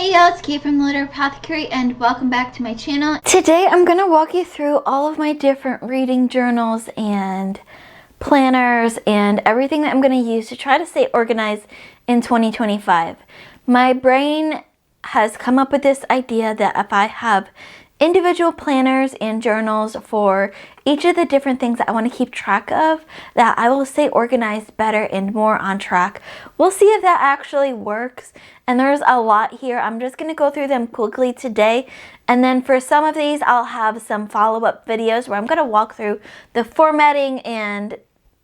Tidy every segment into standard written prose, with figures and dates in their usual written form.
Hey y'all, it's Kate from the Litter Apothecary and welcome back to my channel. Today I'm going to walk you through all of my different reading journals and planners and everything that I'm going to use to try to stay organized in 2025. My brain has come up with this idea that if I have individual planners and journals for each of the different things that I want to keep track of, that I will stay organized better and more on track. We'll see if that actually works. And there's a lot here. I'm just going to go through them quickly today. And then for some of these, I'll have some follow-up videos where I'm going to walk through the formatting and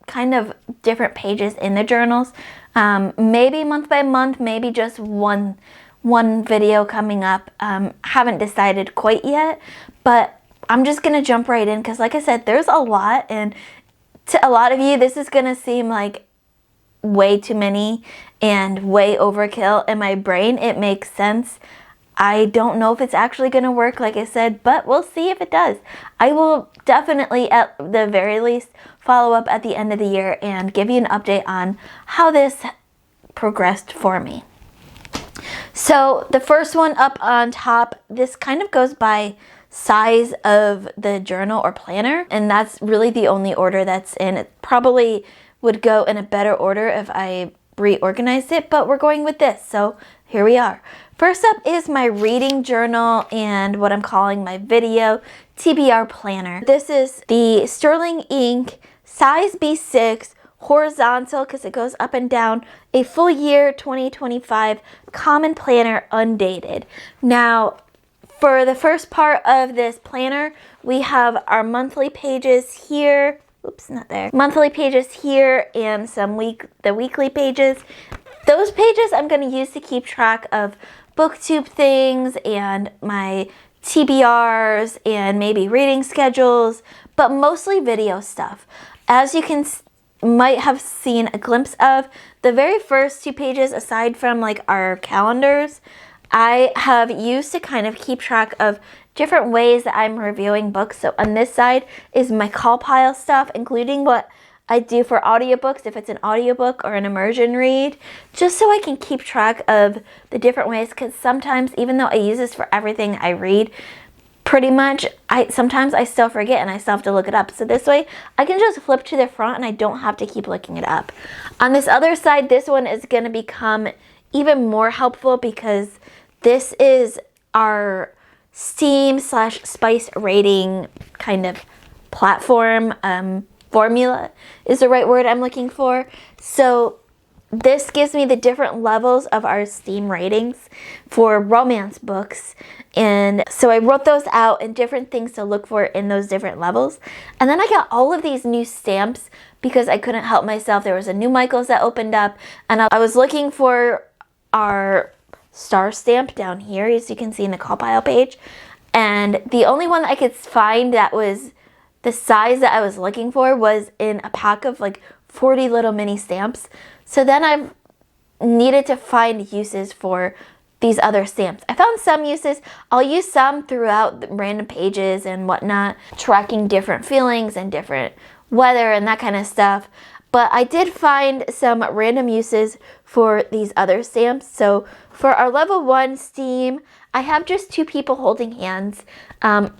kind of different pages in the journals. Maybe month by month, maybe just one video coming up. Haven't decided quite yet, but I'm just gonna jump right in because like I said, there's a lot, and to a lot of you this is gonna seem like way too many and way overkill. In my brain it makes sense. I don't know if it's actually gonna work, like I said, but we'll see if it does. I will definitely at the very least follow up at the end of the year and give you an update on how this progressed for me. So the first one up on top, this kind of goes by size of the journal or planner, and that's really the only order that's in. It probably would go in a better order if I reorganized it, but we're going with this, so here we are. First up is my reading journal and what I'm calling my video TBR planner. This is the Sterling Ink size B6 horizontal because it goes up and down, a full year 2025 common planner undated. Now for the first part of this planner, we have our monthly pages here. Oops, not there. Monthly pages here and the weekly pages. Those pages I'm going to use to keep track of booktube things and my TBRs and maybe reading schedules, but mostly video stuff. As you can might have seen a glimpse of, the very first two pages, aside from like our calendars, I have used to kind of keep track of different ways that I'm reviewing books. So on this side is my call pile stuff, including what I do for audiobooks, if it's an audiobook or an immersion read, just so I can keep track of the different ways, because sometimes, even though I use this for everything I read, pretty much, sometimes I still forget and I still have to look it up. So this way, I can just flip to the front and I don't have to keep looking it up. On this other side, this one is going to become even more helpful because this is our Steam/Spice rating kind of platform. Formula is the right word I'm looking for. So this gives me the different levels of our Steam ratings for romance books. And so I wrote those out and different things to look for in those different levels. And then I got all of these new stamps because I couldn't help myself. There was a new Michaels that opened up and I was looking for our star stamp down here, as you can see in the call pile page. And the only one that I could find that was the size that I was looking for was in a pack of like 40 little mini stamps. So then I needed to find uses for these other stamps. I found some uses. I'll use some throughout the random pages and whatnot, tracking different feelings and different weather and that kind of stuff. But I did find some random uses for these other stamps. So for our level 1 Steam, I have just two people holding hands,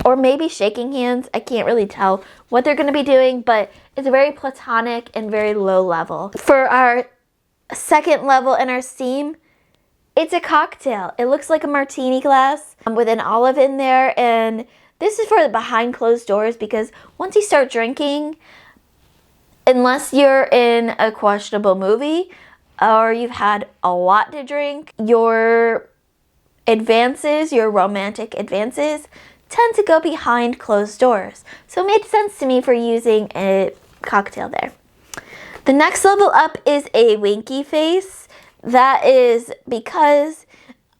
or maybe shaking hands. I can't really tell what they're going to be doing, but it's very platonic and very low level. For our second level in our Steam, it's a cocktail. It looks like a martini glass with an olive in there, and this is for the behind closed doors because once you start drinking, unless you're in a questionable movie or you've had a lot to drink, your advances, your romantic advances, tend to go behind closed doors. So it made sense to me for using a cocktail there. The next level up is a winky face. That is because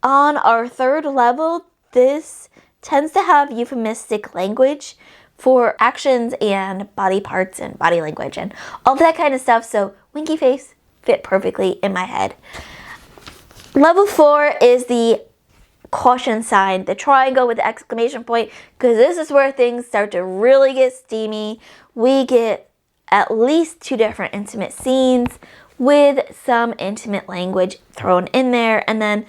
on our third level, this tends to have euphemistic language for actions and body parts and body language and all that kind of stuff. So winky face fit perfectly in my head. Level 4 is the caution sign, the triangle with the exclamation point, because this is where things start to really get steamy. We get at least 2 different intimate scenes with some intimate language thrown in there, and then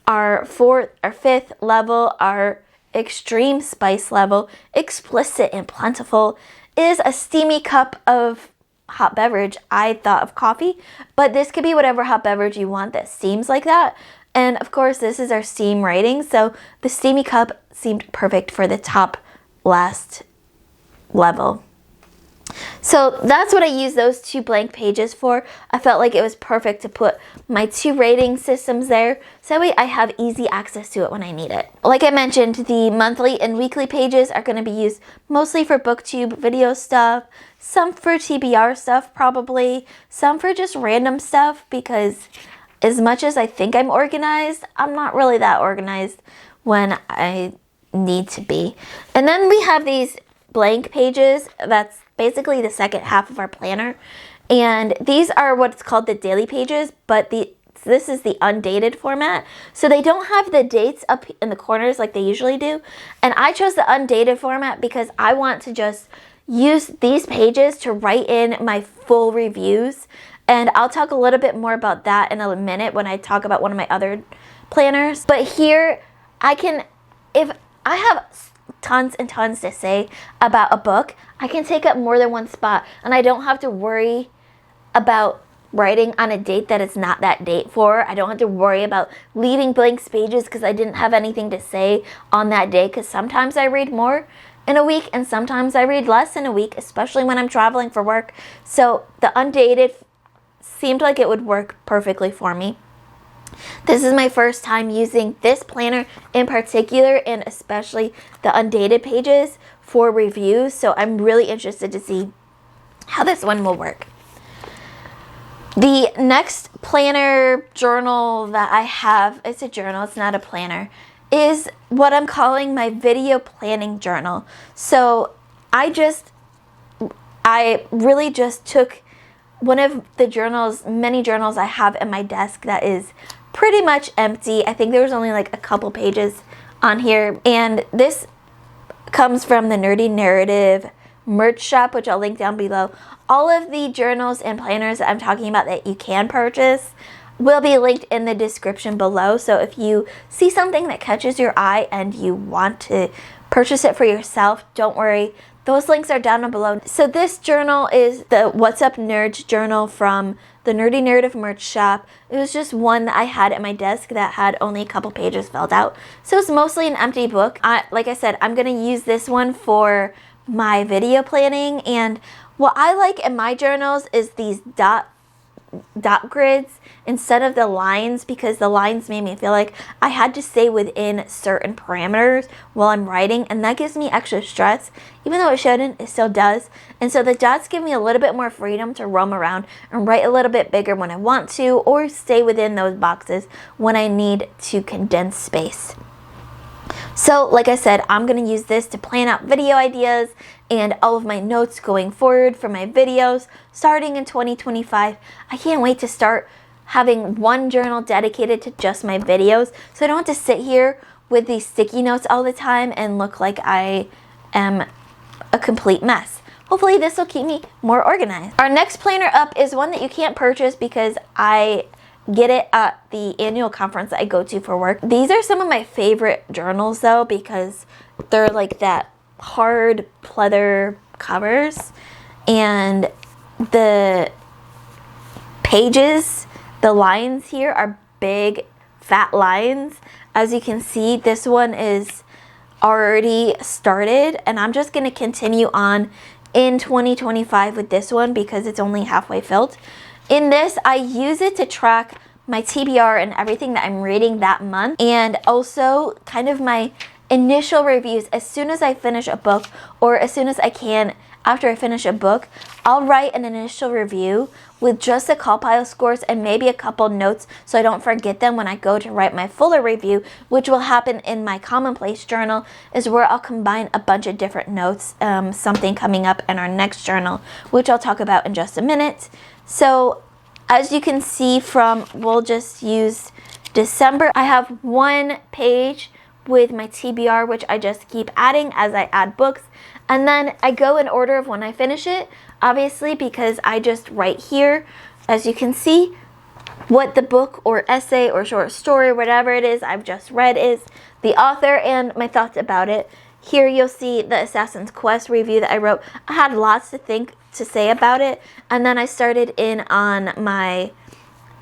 our fifth level, our extreme spice level, explicit and plentiful, is a steamy cup of hot beverage. I thought of coffee, but this could be whatever hot beverage you want that steams like that. And of course, this is our steam rating, so the steamy cup seemed perfect for the top last level. So that's what I used those 2 blank pages for. I felt like it was perfect to put my 2 rating systems there, so that way I have easy access to it when I need it. Like I mentioned, the monthly and weekly pages are going to be used mostly for BookTube video stuff, some for TBR stuff probably, some for just random stuff, because as much as I think I'm organized, I'm not really that organized when I need to be. And then we have these blank pages. That's basically the second half of our planner, and these are what's called the daily pages, but this is the undated format, so they don't have the dates up in the corners like they usually do. And I chose the undated format because I want to just use these pages to write in my full reviews, and I'll talk a little bit more about that in a minute when I talk about one of my other planners. But here if I have tons and tons to say about a book, I can take up more than one spot, and I don't have to worry about writing on a date that it's not that date for. I don't have to worry about leaving blank pages because I didn't have anything to say on that day, because sometimes I read more in a week and sometimes I read less in a week, especially when I'm traveling for work. So the undated seemed like it would work perfectly for me. This is my first time using this planner in particular, and especially the undated pages for reviews, so I'm really interested to see how this one will work. The next planner journal that I have, it's a journal, it's not a planner, is what I'm calling my video planning journal. So I really just took one of the journals, many journals I have at my desk that is pretty much empty. I think there was only like a couple pages on here, and this comes from the Nerdy Narrative merch shop, which I'll link down below. All of the journals and planners that I'm talking about that you can purchase will be linked in the description below. So if you see something that catches your eye and you want to purchase it for yourself, don't worry, those links are down below. So this journal is the What's Up Nerds journal from the Nerdy Narrative merch shop. It was just one that I had at my desk that had only a couple pages filled out. So it's mostly an empty book. Like I said, I'm going to use this one for my video planning. And what I like in my journals is these dot grids instead of the lines, because the lines made me feel like I had to stay within certain parameters while I'm writing, and that gives me extra stress. Even though it shouldn't, it still does. And so the dots give me a little bit more freedom to roam around and write a little bit bigger when I want to, or stay within those boxes when I need to condense space. So like I said, I'm going to use this to plan out video ideas and all of my notes going forward for my videos starting in 2025. I can't wait to start having one journal dedicated to just my videos, so I don't have to sit here with these sticky notes all the time and look like I am a complete mess. Hopefully this will keep me more organized. Our next planner up is one that you can't purchase because I get it at the annual conference that I go to for work. These are some of my favorite journals though, because they're like that hard pleather covers, and the pages, the lines here are big fat lines. As you can see, this one is already started, and I'm just going to continue on in 2025 with this one because it's only halfway filled. In this, I use it to track my TBR and everything that I'm reading that month, and also kind of my initial reviews. As soon as I finish a book, or as soon as I can after I finish a book, I'll write an initial review with just the call pile scores and maybe a couple notes so I don't forget them when I go to write my fuller review, which will happen in my commonplace journal, is where I'll combine a bunch of different notes, something coming up in our next journal, which I'll talk about in just a minute. So as you can see from, we'll just use December, I have one page with my TBR, which I just keep adding as I add books. And then I go in order of when I finish it, obviously, because I just write here, as you can see, what the book or essay or short story, whatever it is I've just read is, the author, and my thoughts about it. Here you'll see the Assassin's Quest review that I wrote. I had lots to say about it, and then I started in on my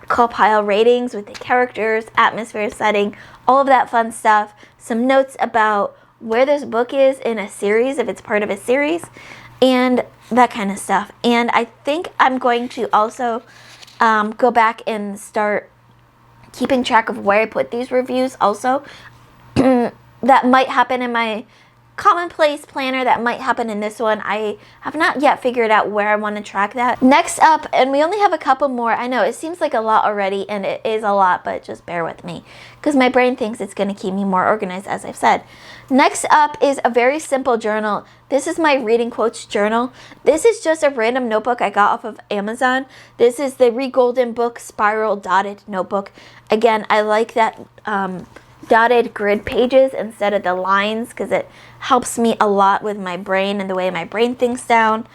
compile ratings with the characters, atmosphere, setting, all of that fun stuff. Some notes about where this book is in a series, if it's part of a series, and that kind of stuff. And I think I'm going to also go back and start keeping track of where I put these reviews also. That might happen in my commonplace planner, that might happen in this one. I have not yet figured out where I want to track that. Next up, and we only have a couple more. I know it seems like a lot already, and it is a lot, but just bear with me because my brain thinks it's going to keep me more organized, as I've said. Next up is a very simple journal. This is my reading quotes journal. This is just a random notebook I got off of Amazon. This is the Re Golden Book Spiral Dotted Notebook. Again, I like that dotted grid pages instead of the lines because it helps me a lot with my brain and the way my brain thinks down.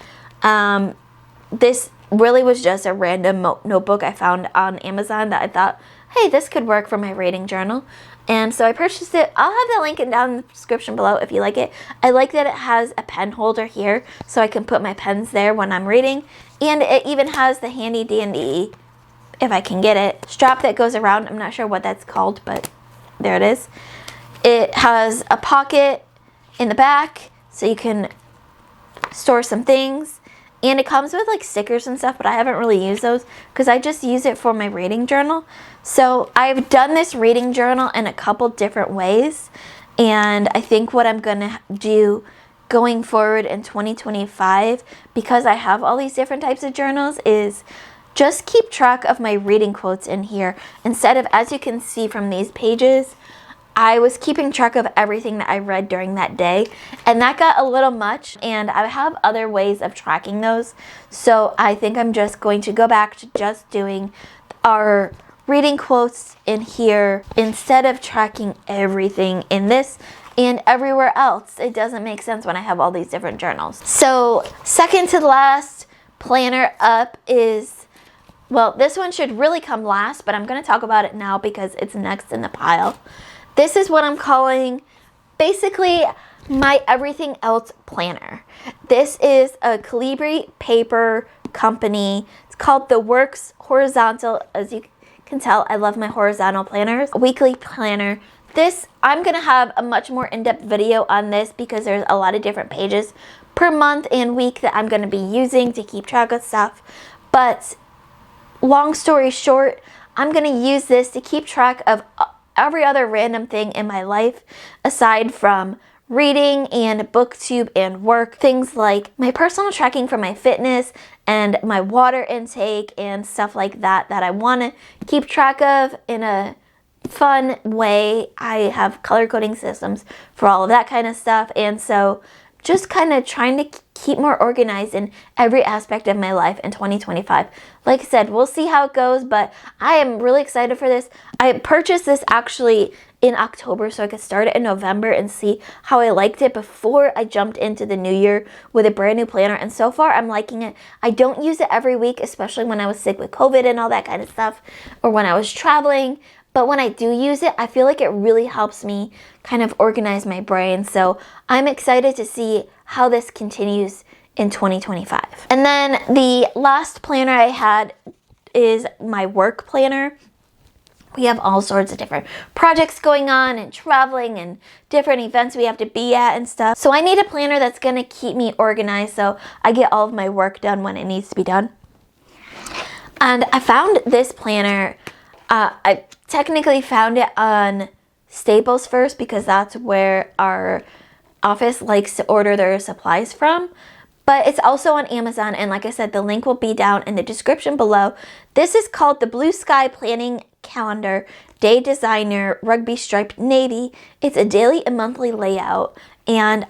This really was just a random notebook I found on Amazon that I thought, hey, this could work for my reading journal. And so I purchased it. I'll have the link down in the description below if you like it. I like that it has a pen holder here so I can put my pens there when I'm reading. And it even has the handy dandy, if I can get it, strap that goes around. I'm not sure what that's called, but there it is. It has a pocket in the back so you can store some things. And it comes with like stickers and stuff, but I haven't really used those because I just use it for my reading journal. So I've done this reading journal in a couple different ways. And I think what I'm going to do going forward in 2025, because I have all these different types of journals, is just keep track of my reading quotes in here. Instead of, as you can see from these pages, I was keeping track of everything that I read during that day, and that got a little much, and I have other ways of tracking those. So I think I'm just going to go back to just doing our reading quotes in here instead of tracking everything in this and everywhere else. It doesn't make sense when I have all these different journals. So second to last planner up is, well, this one should really come last, but I'm going to talk about it now because it's next in the pile. This is what I'm calling basically my everything else planner. This is a Calibri paper company. It's called The Works Horizontal. As you can tell, I love my horizontal planners. Weekly planner. This, I'm going to have a much more in-depth video on this because there's a lot of different pages per month and week that I'm going to be using to keep track of stuff. But long story short, I'm going to use this to keep track of every other random thing in my life aside from reading and booktube and work. Things like my personal tracking for my fitness and my water intake and stuff like that that I want to keep track of in a fun way. I have color coding systems for all of that kind of stuff, and so just kind of trying to keep more organized in every aspect of my life in 2025. Like I said, we'll see how it goes, but I am really excited for this. I purchased this actually in October so I could start it in November and see how I liked it before I jumped into the new year with a brand new planner. And so far, I'm liking it. I don't use it every week, especially when I was sick with COVID and all that kind of stuff, or when I was traveling. But when I do use it, I feel like it really helps me kind of organize my brain. So I'm excited to see how this continues in 2025. And then the last planner I had is my work planner. We have all sorts of different projects going on and traveling and different events we have to be at and stuff. So I need a planner that's going to keep me organized so I get all of my work done when it needs to be done. And I found this planner. I technically found it on Staples first because that's where our office likes to order their supplies from. But it's also on Amazon, and like I said, the link will be down in the description below. This is called the Blue Sky Planning Calendar Day Designer Rugby Striped Navy. It's a daily and monthly layout, and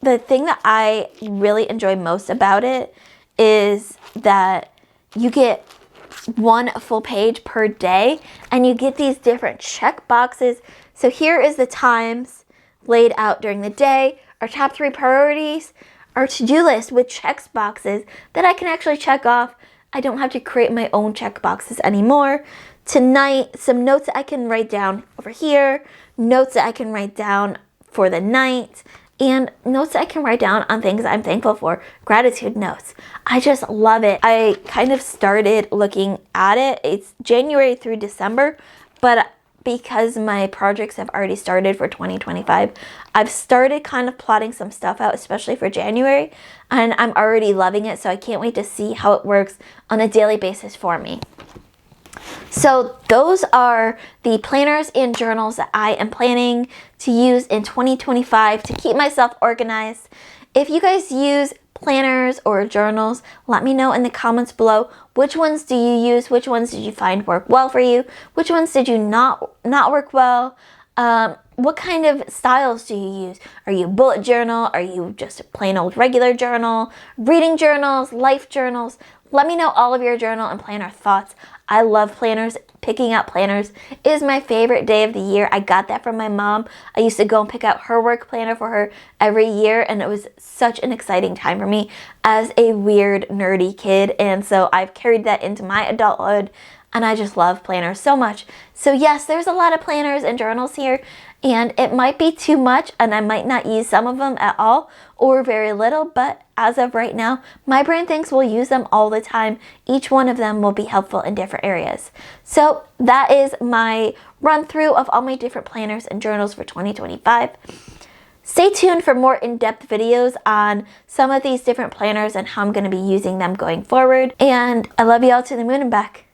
the thing that I really enjoy most about it is that you get one full page per day, and you get these different check boxes. So here is the times laid out during the day, our top 3 priorities, our to-do list with checks boxes that I can actually check off I don't have to create my own checkboxes anymore. Tonight, some notes that I can write down over here, notes that I can write down for the night, and notes that I can write down on things I'm thankful for, gratitude notes. I just love it. I kind of started looking at it. It's January through December, but because my projects have already started for 2025, I've started kind of plotting some stuff out, especially for January, and I'm already loving it, so I can't wait to see how it works on a daily basis for me. So those are the planners and journals that I am planning to use in 2025 to keep myself organized. If you guys use planners or journals, let me know in the comments below. Which ones do you use? Which ones did you find work well for you? Which ones did you not work well? What kind of styles do you use? Are you a bullet journal? Are you just a plain old regular journal? Reading journals, life journals? Let me know all of your journal and planner thoughts. I love planners. Picking out planners is my favorite day of the year. I got that from my mom. I used to go and pick out her work planner for her every year, and it was such an exciting time for me as a weird, nerdy kid. And so I've carried that into my adulthood, and I just love planners so much. So yes, there's a lot of planners and journals here, and it might be too much, and I might not use some of them at all or very little, but as of right now, my brain thinks we'll use them all the time. Each one of them will be helpful in different areas. So that is my run through of all my different planners and journals for 2025. Stay tuned for more in-depth videos on some of these different planners and how I'm going to be using them going forward. And I love you all to the moon and back.